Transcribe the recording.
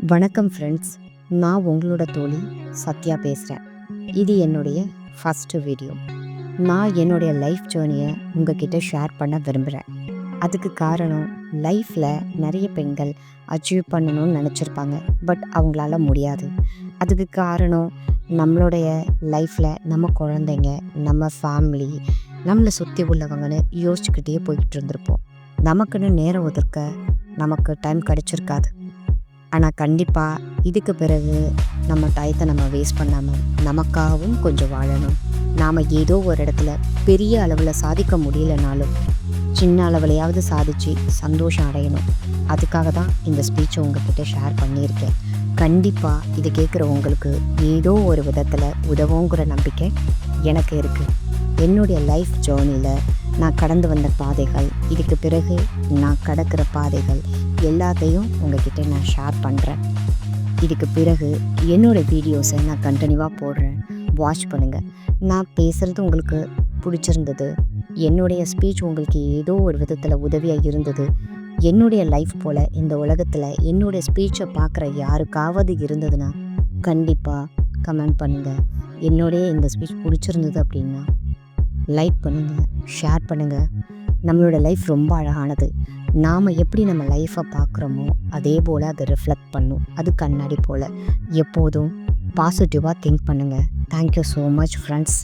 வணக்கம் ஃப்ரெண்ட்ஸ். நான் உங்களோட தோழி சத்யா பேசுகிறேன். இது என்னுடைய ஃபஸ்ட்டு வீடியோ. நான் என்னுடைய லைஃப் ஜேர்னியை உங்ககிட்ட ஷேர் பண்ண விரும்புகிறேன். அதுக்கு காரணம், லைஃப்பில் நிறைய பெண்கள் அச்சீவ் பண்ணணும்னு நினச்சிருப்பாங்க. பட் அவங்களால முடியாது. அதுக்கு காரணம், நம்மளுடைய லைஃப்பில் நம்ம குழந்தைங்க, நம்ம ஃபேமிலி, நம்மளை சுற்றி உள்ளவங்கன்னு யோசிச்சுக்கிட்டே போய்கிட்டு இருந்திருப்போம். நமக்குன்னு நேரம் ஒதுக்க நமக்கு டைம் கிடச்சிருக்காது. ஆனால் கண்டிப்பாக இதுக்கு பிறகு நம்ம டயத்தை நம்ம வேஸ்ட் பண்ணாமல் நமக்காகவும் கொஞ்சம் வாழணும். நாம் ஏதோ ஒரு இடத்துல பெரிய அளவில் சாதிக்க முடியலனாலும் சின்ன அளவுலையாவது சாதித்து சந்தோஷம் அடையணும். அதுக்காக தான் இந்த ஸ்பீச்சை உங்ககிட்ட ஷேர் பண்ணியிருக்கேன். கண்டிப்பாக இது கேட்குற உங்களுக்கு ஏதோ ஒரு விதத்தில் உதவுங்கிற நம்பிக்கை எனக்கு இருக்குது. என்னுடைய லைஃப் ஜேர்னியில் நான் கடந்து வந்த பாதைகள், இதுக்கு பிறகு நான் கடக்கிற பாதைகள் எல்லாத்தையும் உங்ககிட்ட நான் ஷேர் பண்ணுறேன். இதுக்கு பிறகு என்னோடய வீடியோஸை நான் கண்டினியூவாக போடுறேன். வாட்ச் பண்ணுங்கள். நான் பேசுகிறது உங்களுக்கு பிடிச்சிருந்தது, என்னுடைய ஸ்பீச் உங்களுக்கு ஏதோ ஒரு விதத்தில் உதவியாக இருந்தது, என்னுடைய லைஃப் போல் இந்த உலகத்தில் என்னுடைய ஸ்பீச்சை பார்க்குற யாருக்காவது இருந்ததுன்னா கண்டிப்பாக கமெண்ட் பண்ணுங்கள். என்னுடைய இந்த ஸ்பீச் பிடிச்சிருந்தது அப்படின்னா லைக் பண்ணுங்கள், ஷேர் பண்ணுங்கள். நம்மளோட லைஃப் ரொம்ப அழகானது. நாம் எப்படி நம்ம லைஃப்பை பார்க்குறோமோ அதே போல் அதை ரிஃப்ளெக்ட் பண்ணும். அது கண்ணாடி போல். எப்போதும் பாசிட்டிவாக திங்க் பண்ணுங்கள். Thank you so much friends.